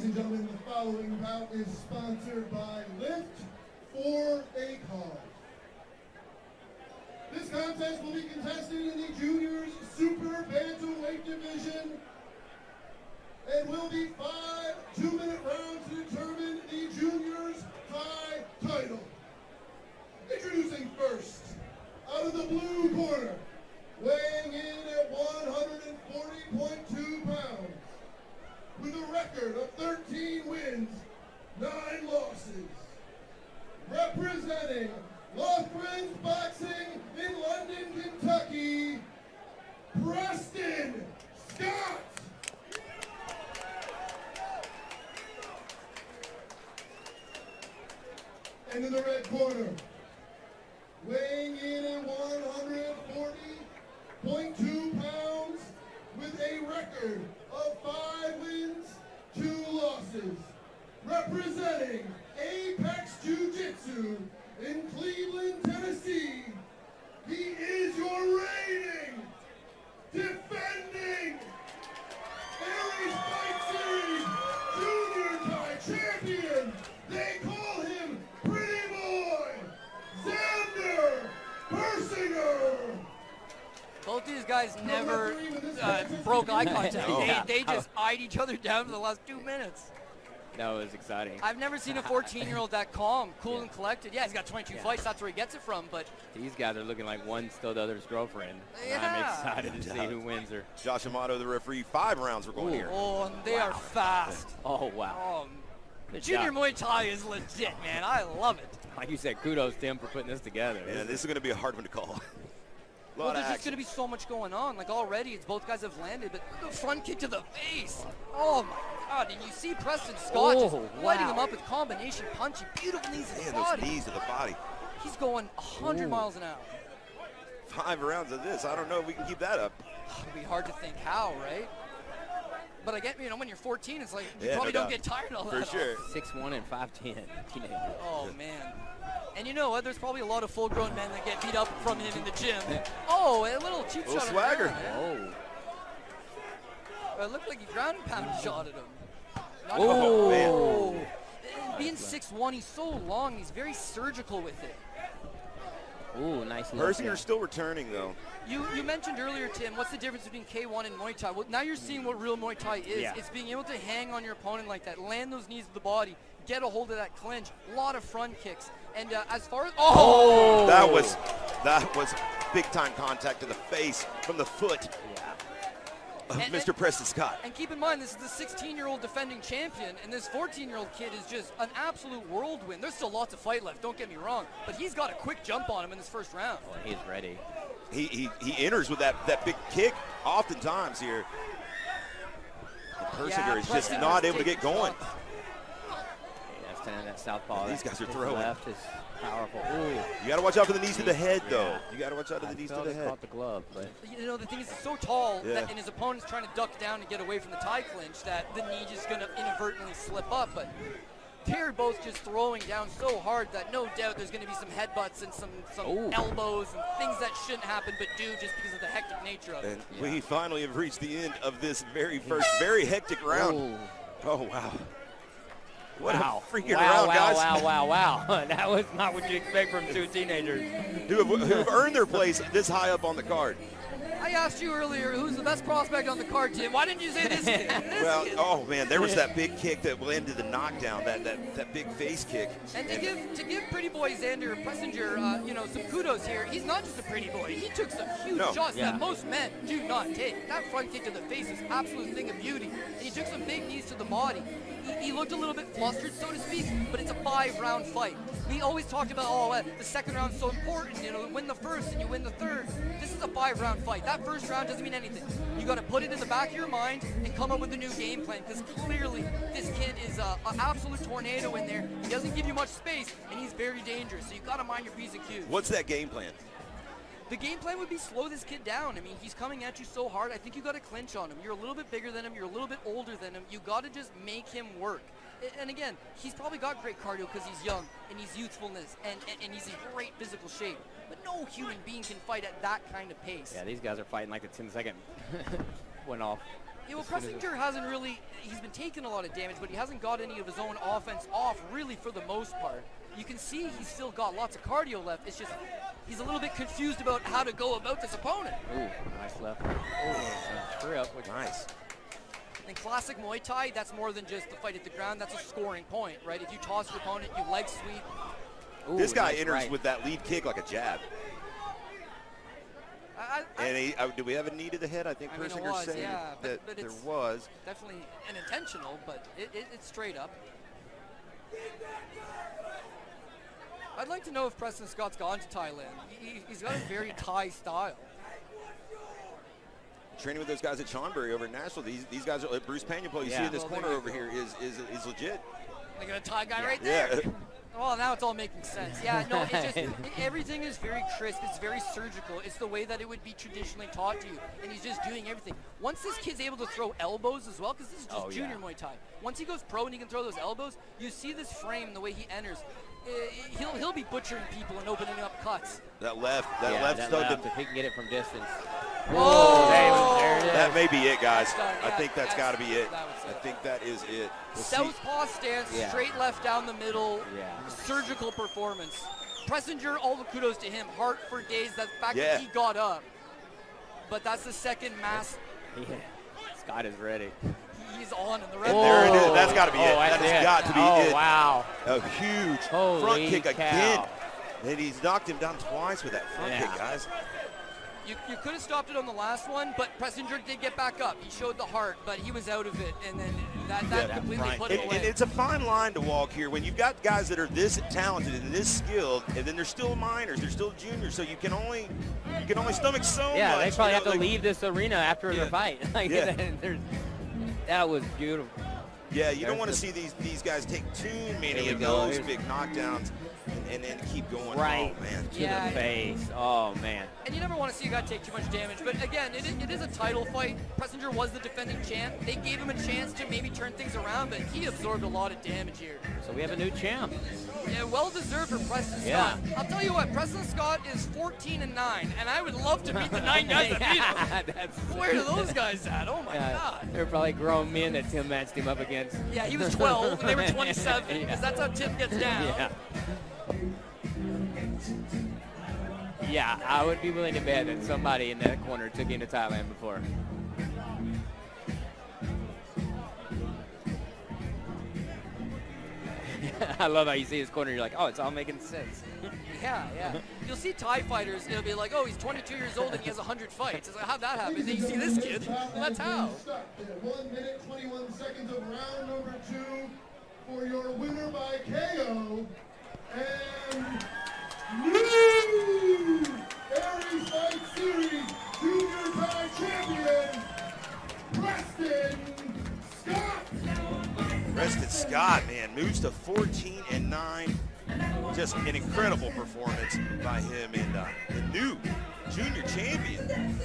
Ladies and gentlemen, the following bout is sponsored by Lift for a Cause. This contest will be contested in the juniors super bantamweight division and will be 5 two-minute rounds to determine the juniors tie title. Introducing first, out of the blue corner, weighing in at 140.2 pounds, with a record of 13 wins, 9 losses, representing Loughran's Boxing in London, Kentucky, Preston Scott. And in the red corner, weighing in at 140.2 pounds, with a record of 5 wins, 2 losses, representing Apex Jiu-Jitsu in Cleveland, Tennessee, he is your reigning, defending Aries Fight Series Junior Tie Champion. They call him Pretty Boy, Xander Persinger. Both these guys never broke eye contact. They just eyed each other down for the last 2 minutes. That was exciting. I've never seen a 14-year-old that calm, cool, and collected. Yeah, he's got 22 fights. That's where he gets it from. But these guys are looking like one's still the other's girlfriend. Yeah. I'm excited to see who wins her. Josh Amato, the referee. 5 rounds we're going here. Oh, and they are fast. Oh, wow. Junior Muay Thai is legit, man. I love it. Like you said, kudos to him for putting this together. Yeah, this is going to be a hard one to call. Well, there's just going to be so much going on. Like already, it's both guys have landed, but the front kick to the face. Oh my God! And you see Preston Scott just lighting him up with combination punching, beautiful knees to the body. Those knees to the body. He's going 100 miles an hour. 5 rounds of this. I don't know if we can keep that up. It'd be hard to think how, right? But I get, when you're 14, it's like you probably don't get tired all that. For sure. 6'1" and 5'10". Teenager. Oh man. And you know what? There's probably a lot of full-grown men that get beat up from him in the gym. Oh, a little cheap shot. Swagger. There, it looked like he ground and pound shot at him. Man. Being 6'1", he's so long. He's very surgical with it. Ooh, nice. Persinger's still returning, though. You mentioned earlier, Tim, what's the difference between K1 and Muay Thai? Well, now you're seeing what real Muay Thai is. Yeah. It's being able to hang on your opponent like that, land those knees to the body, get a hold of that clinch, a lot of front kicks. And as far as that was big time contact to the face from the foot of Mr. Preston Scott. And keep in mind, this is the 16-year-old defending champion, and this 14-year-old kid is just an absolute whirlwind. There's still lots of fight left, don't get me wrong, but he's got a quick jump on him in this first round. Oh, he's ready. He enters with that big kick oftentimes here. And Persinger is just not able to get going. That southpaw. These guys are throwing. Left is powerful. Ooh. You got to watch out for the knees to the head, though. You got to watch out for the knees to the head. Caught the glove, but the thing is, he's so tall that, and his opponent's trying to duck down to get away from the tie clinch, that the knee just going to inadvertently slip up. But they're both just throwing down so hard that no doubt there's going to be some headbutts and some elbows and things that shouldn't happen but do just because of the hectic nature of it. And we finally have reached the end of this very hectic round. Ooh. Oh, wow. What a freaking round, guys. Wow. That was not what you expect from 2 teenagers. who have earned their place this high up on the card. I asked you earlier who's the best prospect on the card, Tim. Why didn't you say this kid? Oh man, there was that big kick that ended the knockdown, that big face kick. And to give pretty boy Xander Pressenger, some kudos here. He's not just a pretty boy. He took some huge shots that most men do not take. That front kick to the face is an absolute thing of beauty. And he took some big knees to the body. He looked a little bit flustered, so to speak, but it's a 5-round fight. We always talked about, the second round's so important, win the first and you win the third. This is a 5-round fight. That first round doesn't mean anything. You got to put it in the back of your mind and come up with a new game plan, because clearly this kid is an absolute tornado in there. He doesn't give you much space, and he's very dangerous, so you got to mind your P's and Q's. What's that game plan? The game plan would be slow this kid down. I mean, he's coming at you so hard. I think you got to clinch on him. You're a little bit bigger than him. You're a little bit older than him. You got to just make him work. And again, he's probably got great cardio because he's young and he's youthfulness and he's in great physical shape. But no human being can fight at that kind of pace. Yeah, these guys are fighting like the 10-second went off. You know, Preston hasn't really, he's been taking a lot of damage, but he hasn't got any of his own offense off really for the most part. You can see he's still got lots of cardio left. It's just he's a little bit confused about how to go about this opponent. Ooh, nice left. Oh, trip. Nice. In classic Muay Thai, that's more than just the fight at the ground. That's a scoring point, right? If you toss your opponent, you leg sweep. Ooh, This guy nice enters right. with that lead kick like a jab. And do we have a knee to the head? I think Persinger said that but there it's was. Definitely unintentional, but it's straight up. I'd like to know if Preston Scott's gone to Thailand. He's got a very Thai style. Training with those guys at Chonburi over in Nashville. These guys are Bruce Peñapol. You see in this corner over here is legit. They got a Thai guy right there. Yeah. Well, now it's all making sense. Yeah, no, it's just everything is very crisp. It's very surgical. It's the way that it would be traditionally taught to you, and he's just doing everything. Once this kid's able to throw elbows as well, because this is just junior Muay Thai. Once he goes pro and he can throw those elbows, you see this frame, the way he enters. He'll be butchering people and opening up cuts. That left If he can get it from distance. Oh, there it is. That may be it, guys. Done. I Yeah, think that's got to be it. that was it. I think that is it. We'll see. Southpaw stance, straight left down the middle, surgical performance. Pressenger, all the kudos to him. Heart for days, the fact that he got up. But that's the second mass. Yeah. Scott is ready. He's on in the red. And there it is. That's got to be it. That has got to be it. Oh, wow. A huge front kick again. And he's knocked him down twice with that front kick, guys. You could have stopped it on the last one, but Pressenger did get back up. He showed the heart, but he was out of it, and then that completely put it away. And it's a fine line to walk here when you've got guys that are this talented and this skilled, and then they're still minors, they're still juniors, so you can only stomach so much. Yeah, they probably have to leave this arena after their fight. That was beautiful. Yeah, you don't want to see these guys take too many of those big knockdowns and then keep going. Right. Oh, man. To the face. Oh, man. And you never want to see a guy take too much damage. But again, it is a title fight. Pressenger was the defending champ. They gave him a chance to maybe turn things around, but he absorbed a lot of damage here. So we have a new champ. Yeah, well deserved for Preston Scott. I'll tell you what, Preston Scott is 14-9, and I would love to meet the 9 guys that beat him. Where are those guys at? Oh my God. They're probably grown men that Tim matched him up against. Yeah, he was 12 and they were 27, because that's how Tim gets down. Yeah, I would be willing to bet that somebody in that corner took him to Thailand before. I love how you see his corner. You're like, oh, it's all making sense. Yeah. You'll see Thai fighters. It'll be like, oh, he's 22 years old and he has 100 fights. It's like, how'd that happen? Then you see this kid. Well, that's how. 1 minute, 21 seconds of round number 2 for your winner by KO. And new Aries Fight Series Junior Thai Champion, Preston Scott. Preston Scott, man, moves to 14-9. Just an incredible performance by him, and the new junior champion.